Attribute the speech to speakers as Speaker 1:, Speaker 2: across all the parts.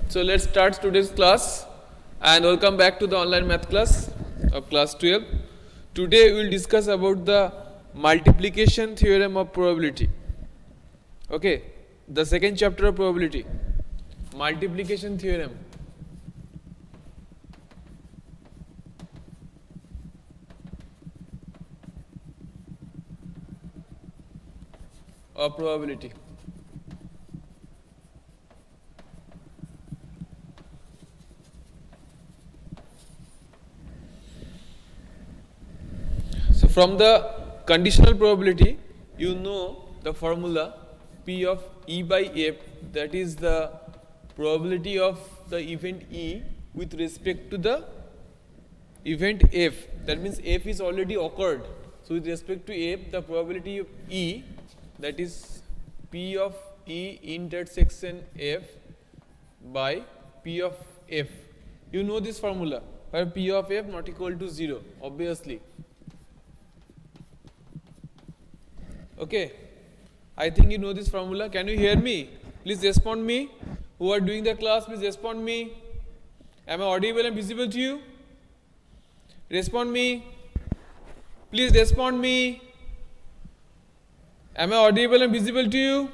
Speaker 1: So let's start today's class and welcome back to the online math class of class 12. Today we will discuss about the multiplication theorem of probability. Okay, the second chapter of probability, multiplication theorem. Of probability. So from the conditional probability, you know the formula P of E by F, that is the probability of the event E with respect to the event F. That means F is already occurred. So with respect to F, the probability of E, that is P of E intersection F by P of F. You know this formula, where P of F not equal to 0, obviously. Okay, I think you know this formula. Can you hear me? Please respond me. Who are doing the class, please respond me. Am I audible and visible to you? Respond me. Please respond me. Am I audible and visible to you?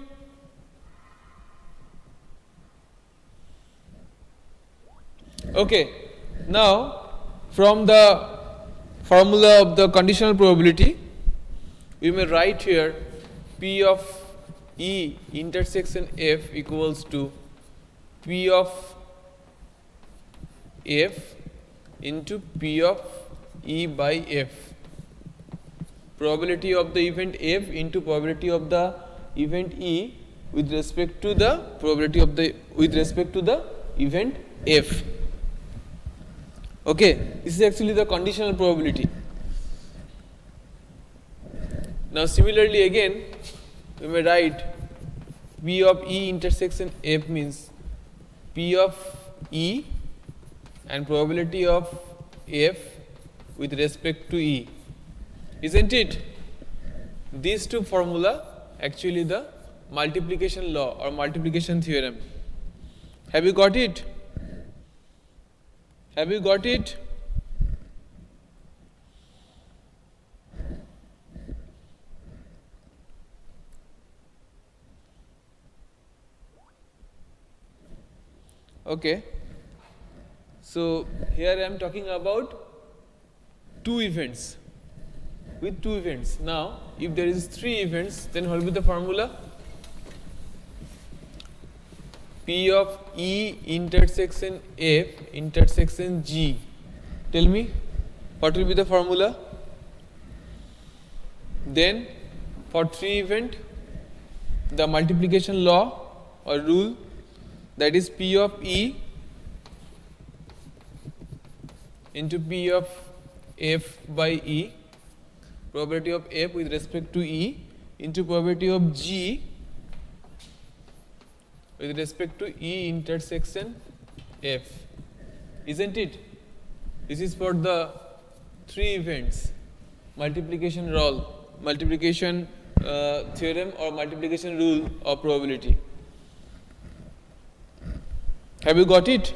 Speaker 1: Okay, now from the formula of the conditional probability, we may write here P of E intersection F equals to P of F into P of E by F. Probability of the event F into probability of the event E with respect to the probability of the event F. Okay, this is actually the conditional probability. Now similarly again, we may write P of E intersection F means P of E and probability of F with respect to E. Isn't it? These two formula actually the multiplication law or multiplication theorem. Have you got it? Have you got it? Okay. So here I am talking about two events. With two events. Now, if there is three events, then what will be the formula? P of E intersection F intersection G. Tell me, what will be the formula? Then, for three event, the multiplication law or rule, that is P of E into P of F by E, probability of F with respect to E, into probability of G with respect to E intersection F. Isn't it? This is for the three events, multiplication theorem or multiplication rule of probability. Have you got it?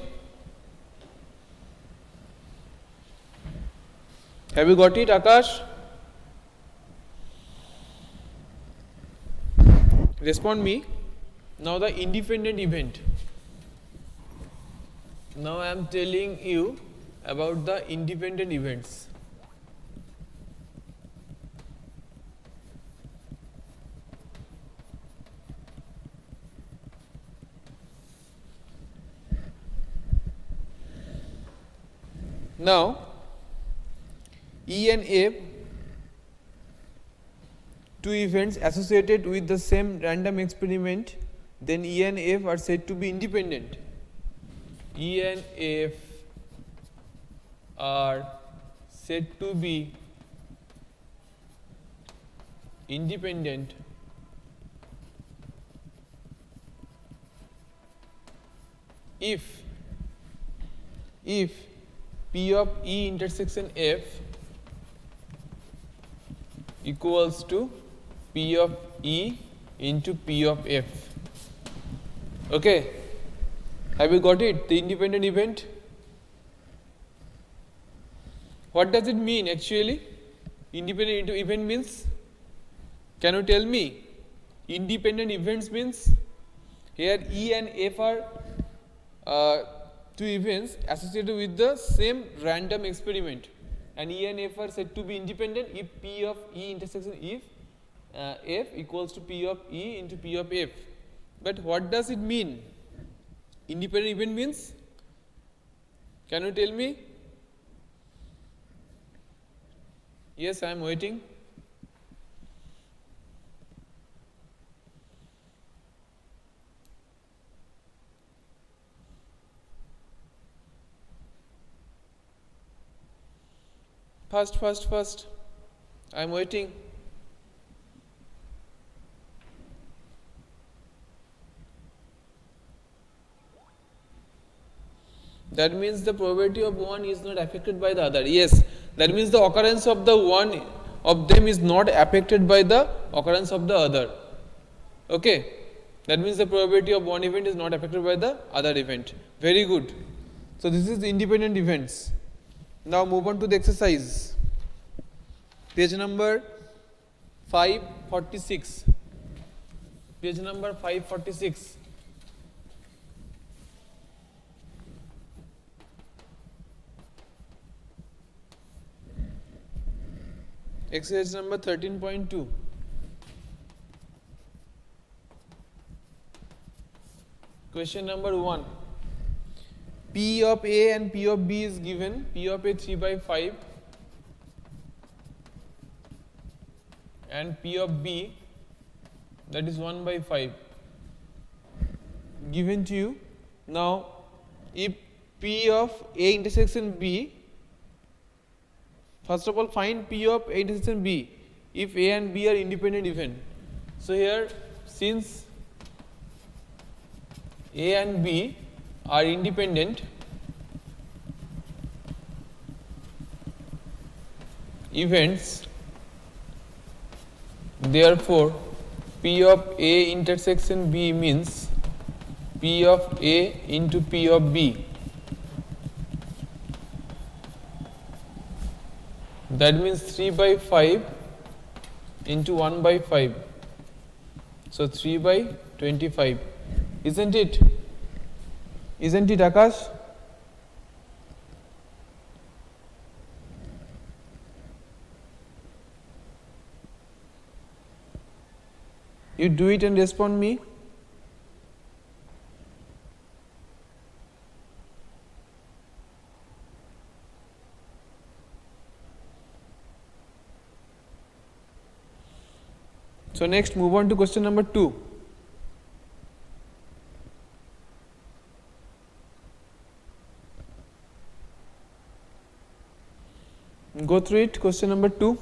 Speaker 1: Have you got it, Akash? Respond me. Now the independent event. Now I am telling you about the independent events. Now E and F, two events associated with the same random experiment, then E and F are said to be independent. E and F are said to be independent if P of E intersection F equals to P of E into P of F. Okay. Have you got it? The independent event. What does it mean actually? Independent event means, can you tell me? Independent events means, here E and F are two events associated with the same random experiment, and E and F are said to be independent if P of E intersection if F equals to P of E into P of F. But what does it mean? Independent event means, can you tell me? Yes, I am waiting. First. I am waiting. That means the probability of one is not affected by the other. Yes, that means the occurrence of the one of them is not affected by the occurrence of the other. Okay, that means the probability of one event is not affected by the other event. Very good. So this is the independent events. Now move on to the exercise. Page number 546. Page number 546. Exercise number 13.2. Question number 1. P of A and P of B is given. P of A 3 by 5 and P of B, that is 1 by 5, given to you. Now if P of A intersection B, first of all find P of A intersection B if A and B are independent event. So here, since A and B are independent events, therefore P of A intersection B means P of A into P of B. That means 3 by 5 into 1 by 5. So 3 by 25. Isn't it? Isn't it, Akash? You do it and respond me. So next move on to question number 2. Go through it. Question number 2.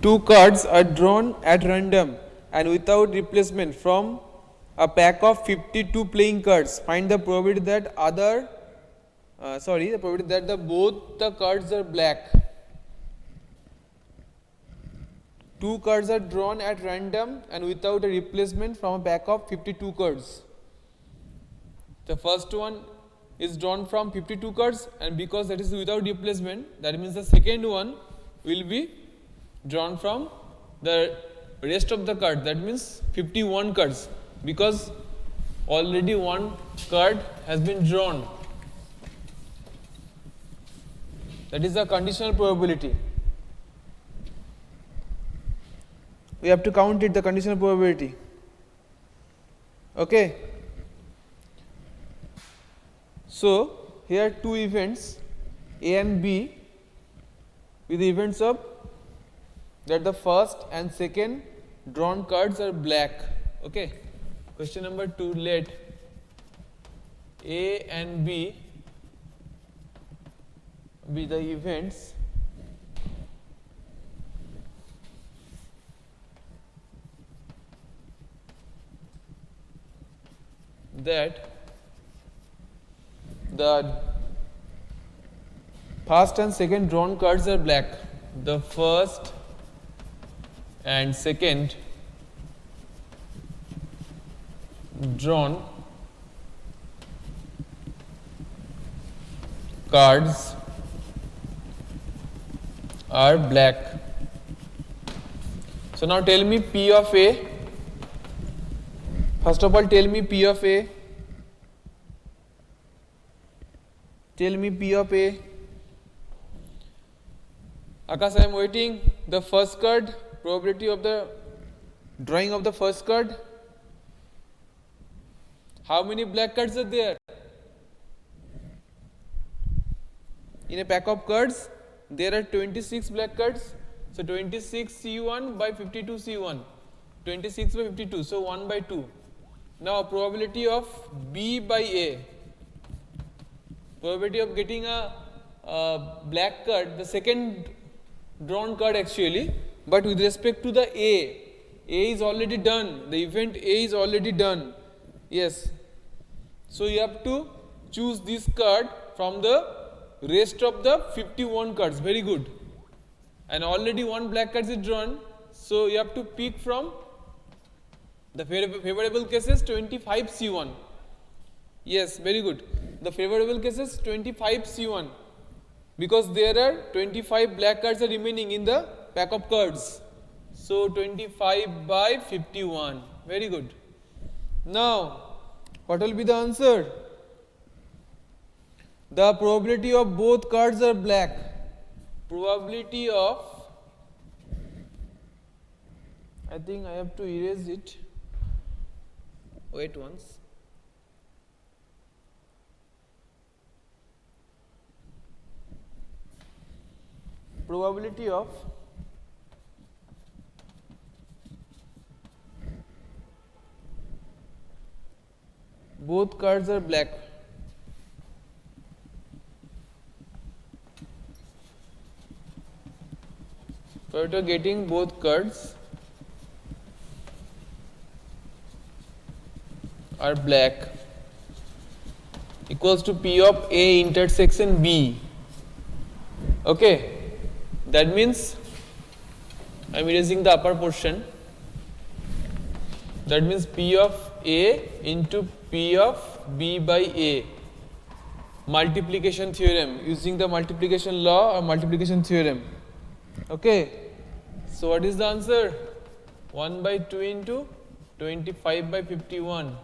Speaker 1: Two cards are drawn at random and without replacement from a pack of 52 playing cards. Find the probability that the probability that both the cards are black. Two cards are drawn at random and without a replacement from a pack of 52 cards. The first one is drawn from 52 cards, and because that is without replacement, that means the second one will be drawn from the rest of the card, that means 51 cards, because already one card has been drawn. That is the conditional probability. We have to count it, the conditional probability. Okay. So here two events A and B with the events of that the first and second drawn cards are black. Okay. Question number 2, let A and B be the events that the first and second drawn cards are black. The first and second drawn cards are black. So now tell me P of A. First of all, tell me P of A. Tell me P of A. Akash, I am waiting. The first card, probability of the drawing of the first card. How many black cards are there? In a pack of cards, there are 26 black cards. So 26 C1 by 52 C1. 26 by 52, so 1 by 2. Now probability of B by A. Probability of getting a black card, the second drawn card actually, but with respect to the A is already done, the event A is already done. Yes. So you have to choose this card from the rest of the 51 cards. Very good. And already one black card is drawn, so you have to pick from the favorable cases 25 C1. Yes, very good. The favorable cases 25 C1, because there are 25 black cards are remaining in the pack of cards. So 25 by 51. Very good. Now, what will be the answer? The probability of both cards are black. Probability of, I think I have to erase it. Wait once. Probability of both cards are black. Probability of getting both cards are black equals to P of A intersection B. Okay. That means I am erasing the upper portion. That means P of A into P of B by A. Multiplication theorem, using the multiplication law or multiplication theorem. Okay. So what is the answer? 1 by 2 into 25 by 51.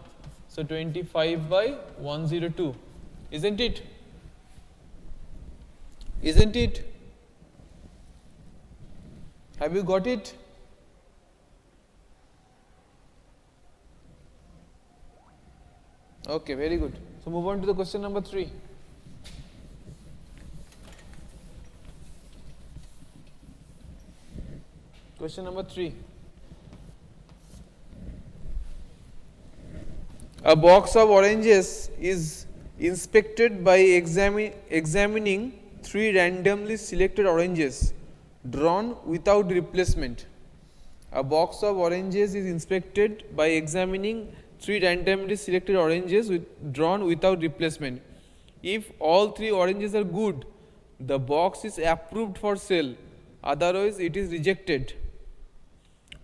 Speaker 1: So 25 by 102. Isn't it? Isn't it? Have you got it? Okay, very good. So move on to the question number 3. Question number 3. A box of oranges is inspected by examining 3 randomly selected oranges drawn without replacement. A box of oranges is inspected by examining 3 randomly selected oranges drawn without replacement. If all 3 oranges are good, the box is approved for sale. Otherwise, it is rejected.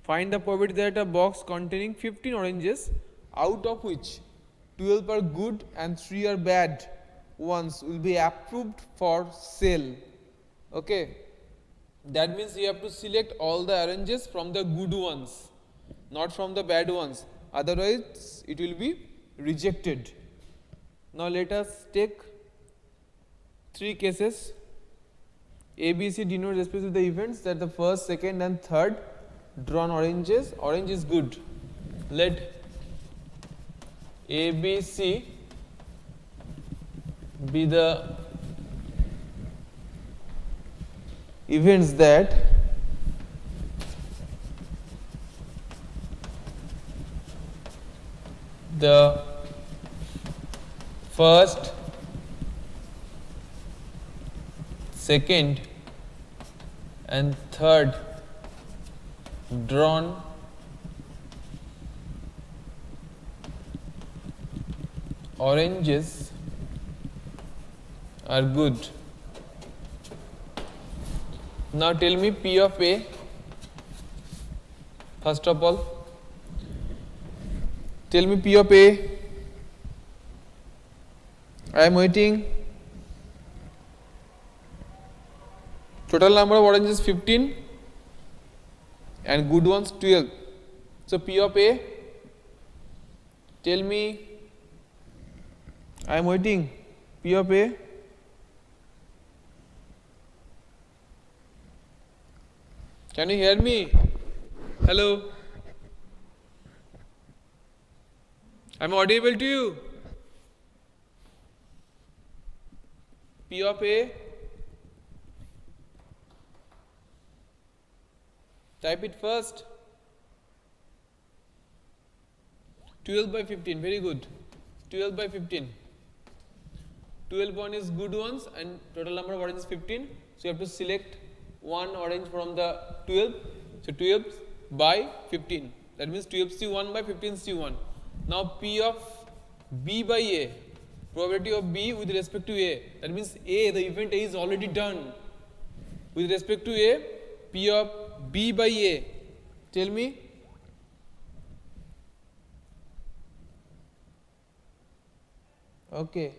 Speaker 1: Find the probability that a box containing 15 oranges, out of which 12 are good and 3 are bad ones, will be approved for sale. Okay. That means you have to select all the oranges from the good ones, not from the bad ones. Otherwise, it will be rejected. Now, let us take 3 cases. A, B, C denote respectively the events that the first, second and third drawn oranges. Orange is good. Let A, B, C be the events that the first, second and third drawn oranges are good. Now tell me P of A. First of all, Tell me P of A. I am waiting. Total number of oranges 15 and good ones 12. So P of A. Tell me. I am waiting. P of A. Can you hear me? Hello? I am audible to you? P of A. Type it first. 12 by 15, very good. 12 by 15. 12 one is good ones and total number of oranges 15. So you have to select one orange from the 12. So 12 by 15. That means 12C1 by 15C1. Now P of B by A. Probability of B with respect to A. That means A, the event A is already done. With respect to A, P of B by A. Tell me. Okay.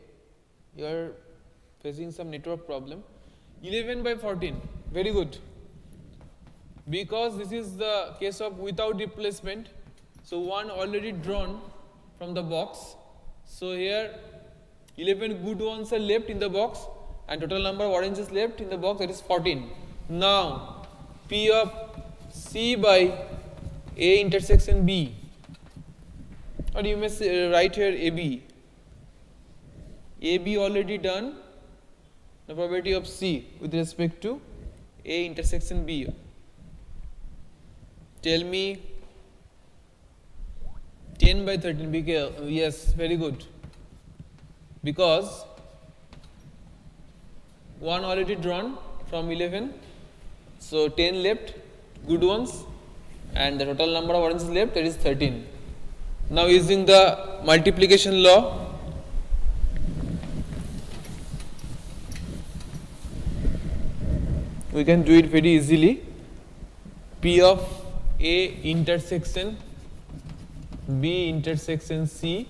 Speaker 1: You are facing some network problem. 11 by 14. Very good. Because this is the case of without replacement. So one already drawn from the box. So here 11 good ones are left in the box and total number of oranges left in the box, that is 14. Now P of C by A intersection B, or you may say, write here AB. AB already done, the probability of C with respect to A intersection B. Tell me 10 by 13, yes, very good. Because one already drawn from 11, so 10 left, good ones, and the total number of oranges left, that is 13. Now using the multiplication law, we can do it very easily. P of A intersection B intersection C,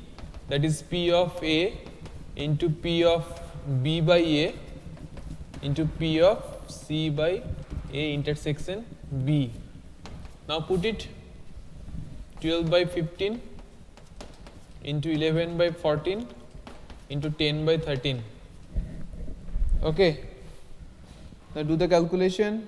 Speaker 1: that is P of A into P of B by A into P of C by A intersection B. Now put it 12 by 15 into 11 by 14 into 10 by 13. Okay. Now do the calculation.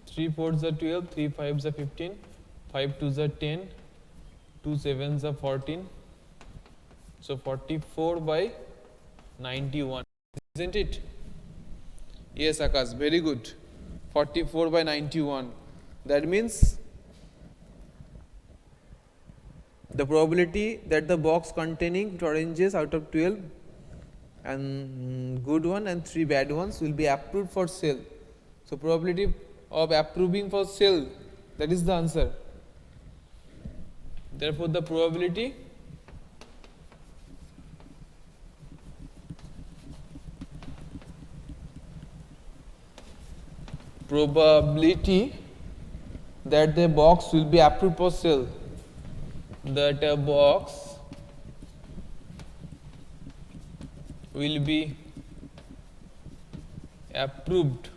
Speaker 1: Three fours are 12, 3 fives are 15, 5 twos are 10, 2 sevens are 14. So 44 by 91, isn't it? Yes, Akash, very good. 44 by 91. That means the probability that the box containing oranges out of 12 and good one and 3 bad ones will be approved for sale. So probability of approving for sale, that is the answer. Therefore the probability that the box will be approved for sale, that a box will be approved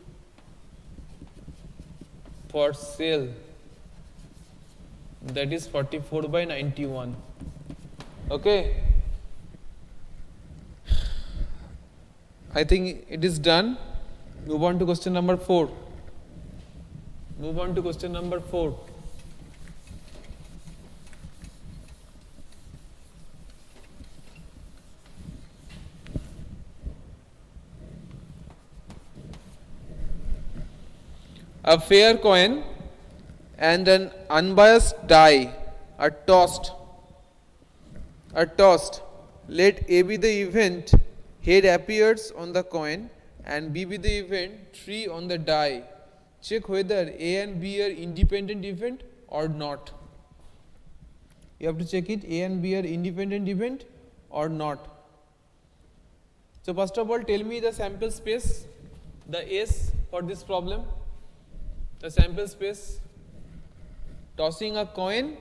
Speaker 1: for sale, that is 44 by 91. Okay, I think it is done. Move on to question number 4. Move on to question number 4. A fair coin and an unbiased die are tossed. Let A be the event head appears on the coin and B be the event tree on the die. Check whether A and B are independent event or not. You have to check it, A and B are independent event or not. So first of all, tell me the sample space, the S for this problem? The sample space. Tossing a coin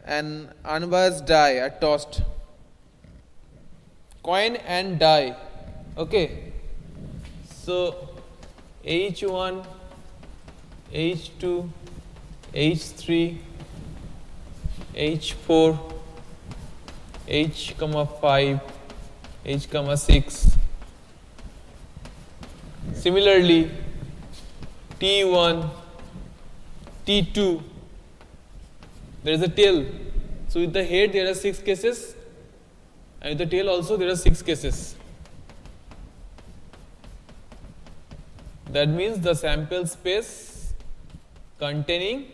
Speaker 1: and unbiased die are tossed. Coin and die. Okay. So H1, H2, H3, H4, H, 5, H, 6. Similarly, T1, T2, there is a tail. So with the head there are 6 cases, and with the tail also there are 6 cases. That means the sample space containing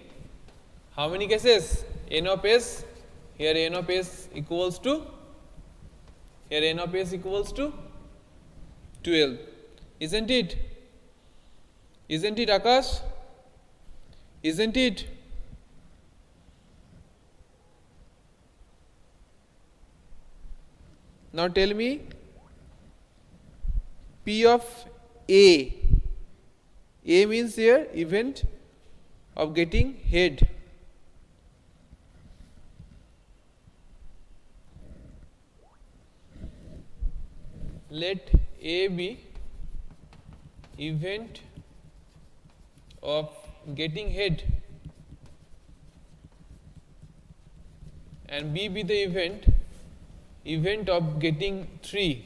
Speaker 1: how many cases? N of S. Here N of S equals to 12. Isn't it? Isn't it, Akash? Isn't it? Now tell me P of A. A means here event of getting head. Let A be event of getting head and B be the event of getting 3,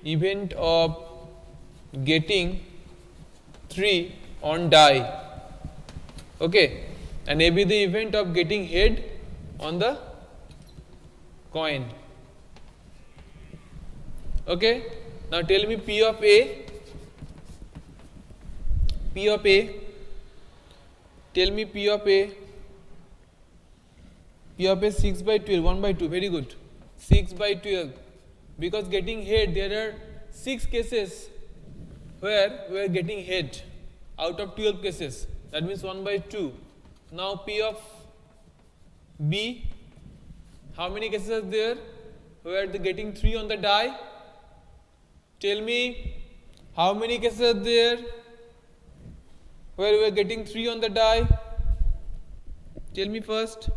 Speaker 1: event of getting 3 on die. Okay, and A be the event of getting head on the coin. Okay, now tell me P of A. P of A. Tell me P of A. P of A 6 by 12, 1 by 2. Very good. 6 by 12. Because getting head, there are 6 cases where we are getting head out of 12 cases. That means 1 by 2. Now P of B. How many cases are there where they are getting 3 on the die? Tell me how many cases are there where we are getting 3 on the die? Tell me first.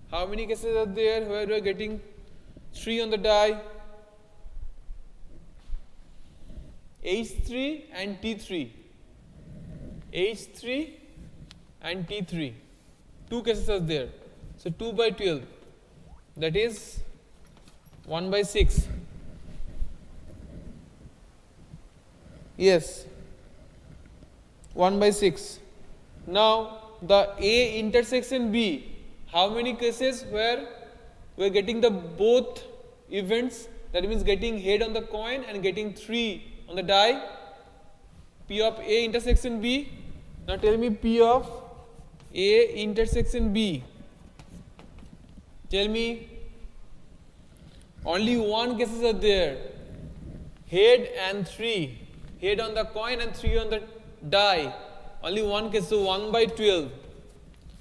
Speaker 1: How many cases are there where we are getting 3 on the die? H3 and T3. H3 and T3. 2 cases are there. So 2 by 12. That is 1 by 6. Yes, 1 by 6. Now the A intersection B, how many cases where we are getting the both events, that means getting head on the coin and getting 3 on the die? P of A intersection B. Now tell me P of A intersection B. Tell me only 1 cases are there, head and 3. Head on the coin and 3 on the die. Only 1 case, so 1 by 12.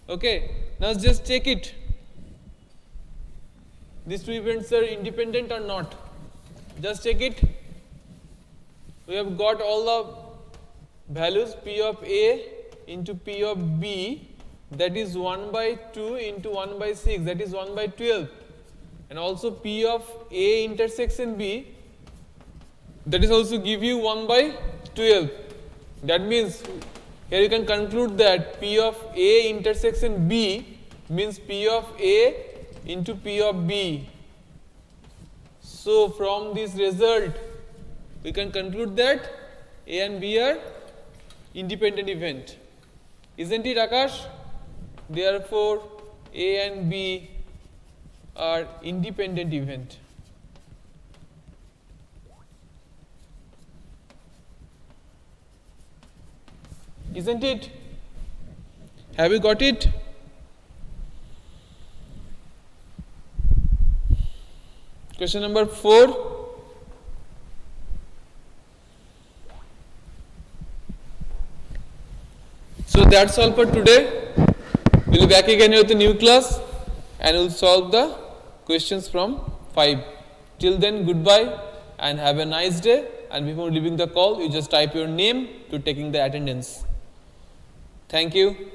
Speaker 1: Okay, now just check it. These 2 events are independent or not? Just check it. We have got all the values P of A into P of B, that is 1 by 2 into 1 by 6, that is 1 by 12. And also P of A intersection B, that is also give you 1 by 12. That means here you can conclude that P of A intersection B means P of A into P of B. So from this result we can conclude that A and B are independent event. Isn't it, Akash? Therefore A and B are independent event. Isn't it? Have you got it? Question number 4. So that's all for today. We'll be back again with a new class and we'll solve the questions from 5. Till then, goodbye. and have a nice day. And before leaving the call, you just type your name to taking the attendance. Thank you.